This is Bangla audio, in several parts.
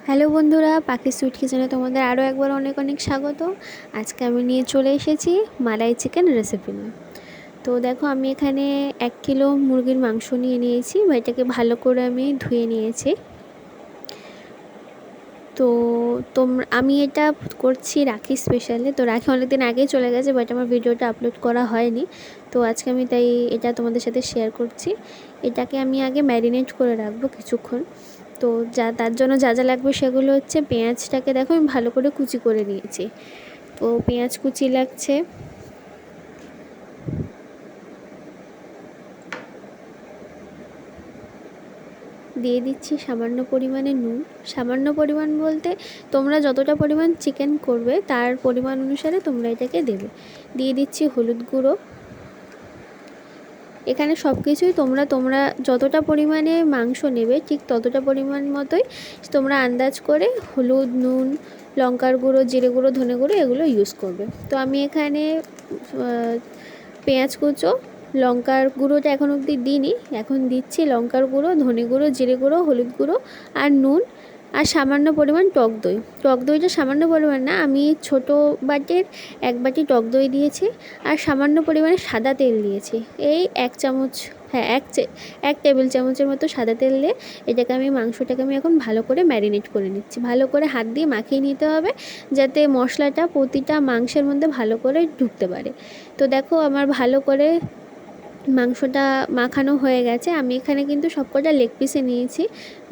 হ্যালো বন্ধুরা, পাখি সুইট কিচেনে তোমাদের আরও একবার অনেক অনেক স্বাগত। আজকে আমি নিয়ে চলে এসেছি মালাই চিকেন রেসিপি নিয়ে। তো দেখো, আমি এখানে 1 কিলো মুরগির মাংস নিয়ে নিয়েছি। এটাকে ভালো করে আমি ধুয়ে নিয়েছি। তো আমি এটা করছি রাখি স্পেশালে। তো রাখি অনেকদিন আগেই চলে গেছে, বাট আমার ভিডিওটা আপলোড করা হয়নি। তো আজকে আমি তাই এটা তোমাদের সাথে শেয়ার করছি। এটাকে আমি আগে ম্যারিনেট করে রাখবো কিছুক্ষণ। তো তার জন্য যা যা লাগবে সেগুলো হচ্ছে, পেঁয়াজটাকে দেখো আমি ভালো করে কুচি করে নিয়েছি। তো পেঁয়াজ কুচি লাগছে, দিয়ে দিচ্ছি সামান্য পরিমাণে নুন। সামান্য পরিমাণ বলতে তোমরা যতটা পরিমাণ চিকেন করবে তার পরিমাণ অনুসারে তোমরা এটাকে দেবে। দিয়ে দিচ্ছি হলুদ গুঁড়ো। এখানে সব কিছুই তোমরা যতটা পরিমাণে মাংস নেবে ঠিক ততটা পরিমাণ মতোই তোমরা আন্দাজ করে হলুদ, নুন, লঙ্কার গুঁড়ো, জিরে গুঁড়ো, ধনে গুঁড়ো এগুলো ইউজ করবে। তো আমি এখানে পেঁয়াজ কুচো, লঙ্কার গুঁড়োটা এখন অবধি দিইনি, এখন দিচ্ছি লঙ্কার গুঁড়ো, ধনে গুঁড়ো, জিরে গুঁড়ো, হলুদ গুঁড়ো আর নুন, আর সামান্য পরিমাণ টক দই। টক দইটা সামান্য পরিমাণ না, আমি ছোটো বাটির 1 বাটি টক দই দিয়েছি। আর সামান্য পরিমাণে সাদা তেল দিয়েছি, এই 1 চামচ, হ্যাঁ 1 টেবিল চামচের মতো সাদা তেল দিয়ে মাংসটাকে আমি এখন ভালো করে ম্যারিনেট করে নিচ্ছি। ভালো করে হাত দিয়ে মাখিয়ে নিতে হবে, যাতে মশলাটা প্রতিটা মাংসের মধ্যে ভালো করে ঢুকতে পারে। তো দেখো, আমার ভালো করে মাংসটা মাখানো হয়ে গেছে। আমি এখানে কিন্তু সবকটা লেগ পিসে নিয়েছি,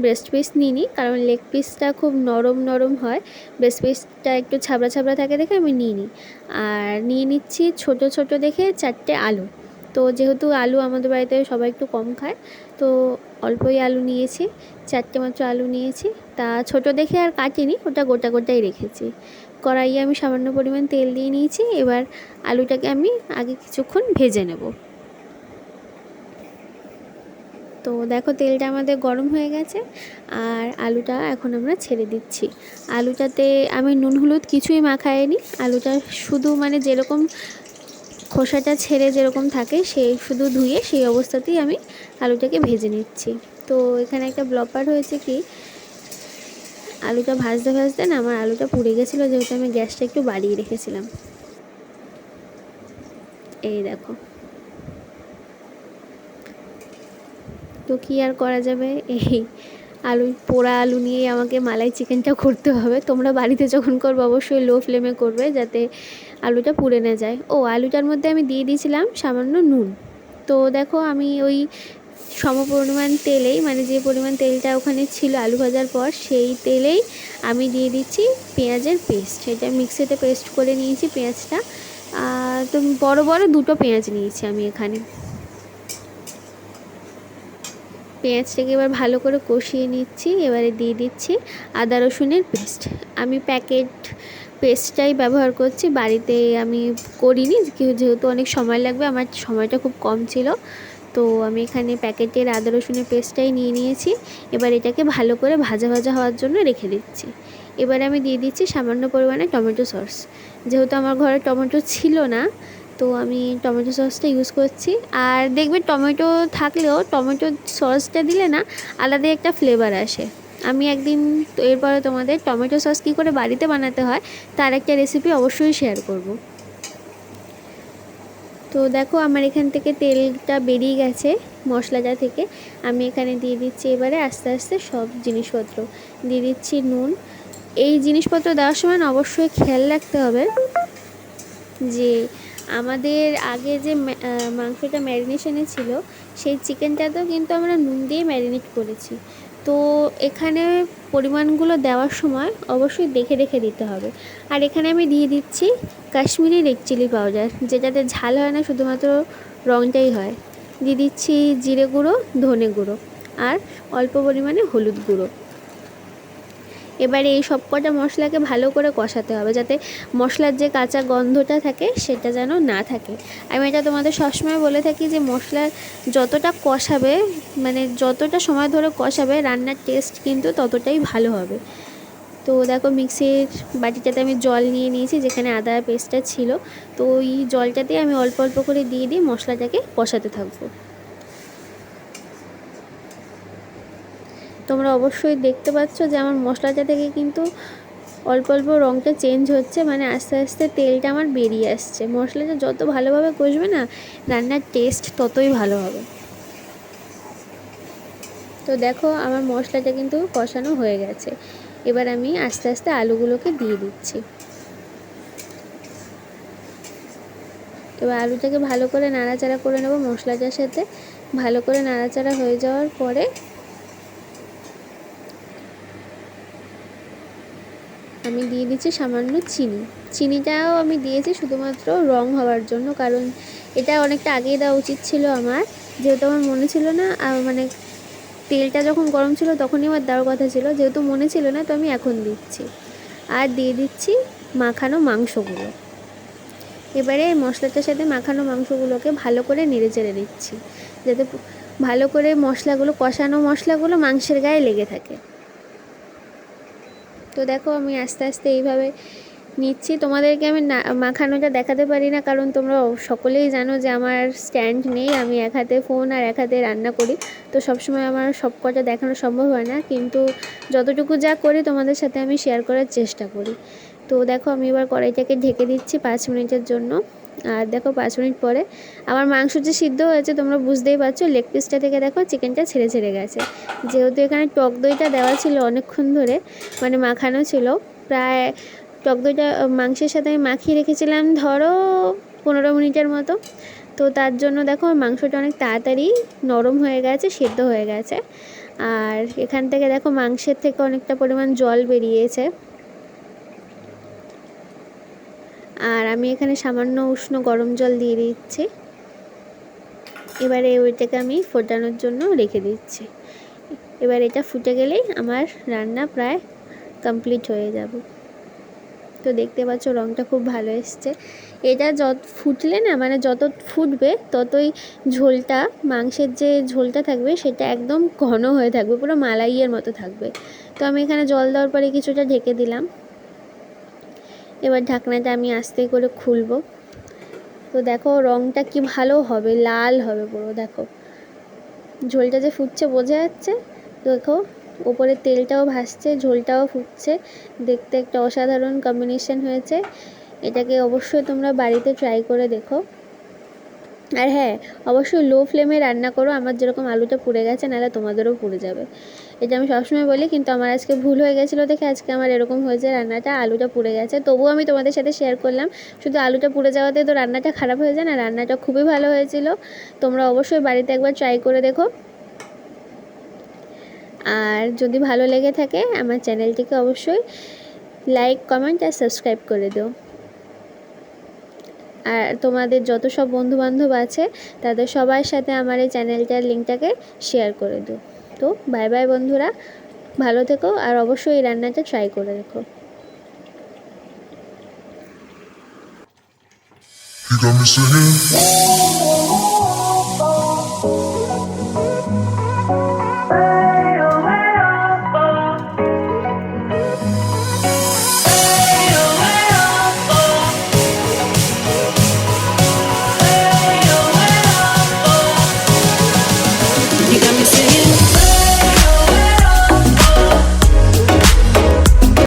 ব্রেস্ট পিস নিইনি, কারণ লেগ পিসটা খুব নরম নরম হয়, ব্রেস্ট পিসটা একটু ছাবড়া ছাবড়া থাকে দেখে আমি নিইনি। আর নিয়ে নিচ্ছি ছোট ছোট দেখে 4টে আলু। তো যেহেতু আলু আমাদের বাড়িতে সবাই একটু কম খায়, তো অল্পই আলু নিয়েছি, 4টে মাত্র আলু নিয়েছি। তা ছোট দেখে আর কাটিনি, ওটা গোটা গোটাই রেখেছি। কড়াইয়ে আমি সামান্য পরিমাণ তেল দিয়ে নিয়েছি। এবার আলুটাকে আমি আগে কিছুক্ষণ ভেজে নেব। তো দেখো, তেলটা আমাদের গরম হয়ে গেছে, আর আলুটা এখন আমরা ছেড়ে দিচ্ছি। আলুটাতে আমি নুন হলুদ কিছুই মাখাইনি, আলুটা শুধু মানে যেরকম খোসাটা ছেড়ে যেরকম থাকে সেই শুধু ধুয়ে সেই অবস্থাতেই আমি আলুটাকে ভেজে নিচ্ছি। তো এখানে একটা ব্লপার হয়েছে কি, আলুটা ভাজতে ভাজতে না আমার আলুটা পুড়ে গেছিলো, যেহেতু আমি গ্যাসটা একটু বাড়িয়ে রেখেছিলাম। এই দেখো, তো কী আর করা যাবে, এই পোড়া আলু নিয়েই আমাকে মালাই চিকেনটা করতে হবে। তোমরা বাড়িতে যখন করবে অবশ্যই লো ফ্লেমে করবে, যাতে আলুটা পুড়ে না যায়। আলুটার মধ্যে আমি দিয়ে দিয়েছিলাম সামান্য নুন। তো দেখো, আমি ওই সমপরিমাণ তেলেই, মানে যে পরিমাণ তেলটা ওখানে ছিল আলু ভাজার পর, সেই তেলেই আমি দিয়ে দিচ্ছি পেঁয়াজের পেস্ট। এটা মিক্সিতে পেস্ট করে নিয়েছি পেঁয়াজটা। তো বড় বড় 2টো পেঁয়াজ নিয়েছি আমি এখানে। পেঁয়াজটাকে এবার ভালো করে কষিয়ে নিচ্ছি। এবারে দিয়ে দিচ্ছি আদা রসুনের পেস্ট। আমি প্যাকেট পেস্টটাই ব্যবহার করছি, বাড়িতে আমি করিনি, যেহেতু অনেক সময় লাগবে, আমার সময়টা খুব কম ছিল। তো আমি এখানে প্যাকেটের আদা রসুনের পেস্টটাই নিয়ে নিয়েছি। এবার এটাকে ভালো করে ভাজা ভাজা হওয়ার জন্য রেখে দিচ্ছি। এবারে আমি দিয়ে দিচ্ছি সামান্য পরিমাণে টমেটো সস। যেহেতু আমার ঘরে টমেটো ছিল না, তো আমি টমেটো সসটা ইউজ করছি। আর দেখবে, টমেটো থাকলেও টমেটো সসটা দিলে না আলাদা একটা ফ্লেভার আসে। আমি একদিন এরপরে তোমাদের টমেটো সস কী করে বাড়িতে বানাতে হয় তার একটা রেসিপি অবশ্যই শেয়ার করব। তো দেখো, আমার এখান থেকে তেলটা বেরিয়ে গেছে মশলাটা থেকে। আমি এখানে দিয়ে দিচ্ছি এবারে আস্তে আস্তে সব জিনিসপত্র। দিয়ে দিচ্ছি নুন। এই জিনিসপত্র দেওয়ার সময় অবশ্যই খেয়াল রাখতে হবে যে আমাদের আগে যে মাংসটা ম্যারিনেশনে ছিল, সেই চিকেনটাতেও কিন্তু আমরা নুন দিয়ে ম্যারিনেট করেছি। তো এখানে পরিমাণগুলো দেওয়ার সময় অবশ্যই দেখে দেখে দিতে হবে। আর এখানে আমি দিয়ে দিচ্ছি কাশ্মীরি রেড চিলি পাউডার, যেটাতে ঝাল হয় না, শুধুমাত্র রঙটাই হয়। দিয়ে দিচ্ছি জিরে গুঁড়ো, ধনে গুঁড়ো, আর অল্প পরিমাণে হলুদ গুঁড়ো। এবারে এই সব কটা মশলাকে ভালো করে কষাতে হবে, যাতে মশলার যে কাঁচা গন্ধটা থাকে সেটা যেন না থাকে। আমি এটা তোমাদের সবসময় বলে থাকি যে মশলা যতটা কষাবে, মানে যতটা সময় ধরে কষাবে, রান্নার টেস্ট কিন্তু ততটাই ভালো হবে। তো দেখো, মিক্সির বাটিটাতে আমি জল নিয়ে নিয়েছি, যেখানে আদা পেস্টটা ছিল। তো ওই জলটাতে আমি অল্প অল্প করে দিয়ে মশলাটাকে কষাতে থাকবো। তোমরা অবশ্যই দেখতে পাচ্ছ যে আমার মশলাটা থেকে কিন্তু অল্প অল্প রঙটা চেঞ্জ হচ্ছে, মানে আস্তে আস্তে তেলটা আমার বেরিয়ে আসছে। মশলাটা যত ভালোভাবে কষবে না, রান্নার টেস্ট ততই ভালো হবে। তো দেখো আমার মশলাটা কিন্তু কষানো হয়ে গেছে। এবার আমি আস্তে আস্তে আলুগুলোকে দিয়ে দিচ্ছি। এবার আলুটাকে ভালো করে নাড়াচাড়া করে নেব মশলাটার সাথে। ভালো করে নাড়াচাড়া হয়ে যাওয়ার পরে আমি দিয়ে দিচ্ছি সামান্য চিনি। চিনিটাও আমি দিয়েছি শুধুমাত্র রং হওয়ার জন্য, কারণ এটা অনেকটা আগেই দেওয়া উচিত ছিল আমার, যেহেতু আমার মনে ছিল না, মানে তেলটা যখন গরম ছিল তখনই আমার দেওয়ার কথা ছিল, যেহেতু মনে ছিল না তো আমি এখন দিচ্ছি। আর দিয়ে দিচ্ছি মাখানো মাংসগুলো। এবারে মশলাটার সাথে মাখানো মাংসগুলোকে ভালো করে নেড়ে চেড়ে দিচ্ছি, যাতে ভালো করে মশলাগুলো, কষানো মশলাগুলো মাংসের গায়ে লেগে থাকে। তো দেখো আমি আস্তে আস্তে এইভাবে নিচ্ছি। তোমাদেরকে আমি মাখানোটা দেখাতে পারি না, কারণ তোমরা সকলেই জানো যে আমার স্ট্যান্ড নেই, আমি এক হাতে ফোন আর এক হাতে রান্না করি, তো সবসময় আমার সব কটা দেখানো সম্ভব হয় না, কিন্তু যতটুকু যা করি তোমাদের সাথে আমি শেয়ার করার চেষ্টা করি। তো দেখো আমি এবার কড়াইটাকে ঢেকে দিচ্ছি 5 মিনিটের জন্য। আর দেখো 5 মিনিট পরে আমার মাংস যে সিদ্ধ হয়েছে তোমরা বুঝতেই পারছো, লেগ পিসটা থেকে দেখো চিকেনটা ছেড়ে ছেড়ে গেছে। যেহেতু এখানে টক দইটা দেওয়া ছিল অনেকক্ষণ ধরে, মানে মাখানো ছিল, প্রায় টক দইটা মাংসের সাথে আমি মাখিয়ে রেখেছিলাম ধরো 15 মিনিটের মতো। তো তার জন্য দেখো মাংসটা অনেক তাড়াতাড়ি নরম হয়ে গেছে, সেদ্ধ হয়ে গেছে। আর এখান থেকে দেখো মাংসের থেকে অনেকটা পরিমাণ জল বেরিয়েছে। আর আমি এখানে সামান্য উষ্ণ গরম জল দিয়ে দিচ্ছি। এবারে ওইটাকে আমি ফোটানোর জন্য রেখে দিচ্ছি। এবার এটা ফুটে গেলেই আমার রান্না প্রায় কমপ্লিট হয়ে যাবে। তো দেখতে পাচ্ছ রঙটা খুব ভালো এসছে। এটা যত ফুটলে না, মানে যত ফুটবে ততই ঝোলটা, মাংসের যে ঝোলটা থাকবে সেটা একদম ঘন হয়ে থাকবে, পুরো মালাইয়ের মতো থাকবে। তো আমি এখানে জল দেওয়ার পরে কিছুটা ঢেকে দিলাম। এবার ঢাকনাটা আমি আস্তে করে খুলবো। তো দেখো রঙটা কি ভালো হবে, লাল হবে পুরো। দেখো ঝোলটা যে ফুটছে বোঝা যাচ্ছে। দেখো ওপরে তেলটাও ভাসছে, ঝোলটাও ফুটছে, দেখতে একটা অসাধারণ কম্বিনেশন হয়েছে। এটাকে অবশ্যই তোমরা বাড়িতে ট্রাই করে দেখো। আর হ্যাঁ, অবশ্যই লো ফ্লেমে রান্না করো, আমার যেরকম আলুটা পুড়ে গেছে, নাহলে তোমাদেরও পুড়ে যাবে। এটা আমি সবসময় বলি, কিন্তু আমার আজকে ভুল হয়ে গেছিলো দেখে আজকে আমার এরকম হয়েছে, রান্নাটা আলুটা পুড়ে গেছে। তবুও আমি তোমাদের সাথে শেয়ার করলাম, শুধু আলুটা পুড়ে যাওয়াতে তো রান্নাটা খারাপ হয়ে যায় না, রান্নাটা খুবই ভালো হয়েছিল। তোমরা অবশ্যই বাড়িতে একবার ট্রাই করে দেখো। আর যদি ভালো লেগে থাকে আমার চ্যানেলটিকে অবশ্যই লাইক, কমেন্ট আর সাবস্ক্রাইব করে দিও। আর তোমাদের যত সব বন্ধুবান্ধব আছে তাদের সবার সাথে আমার এই চ্যানেলটার লিঙ্কটাকে শেয়ার করে দিও। তো বাই বাই বন্ধুরা, ভালো থেকো আর অবশ্যই এই রান্নাটা ট্রাই করে দেখো। You got me singing.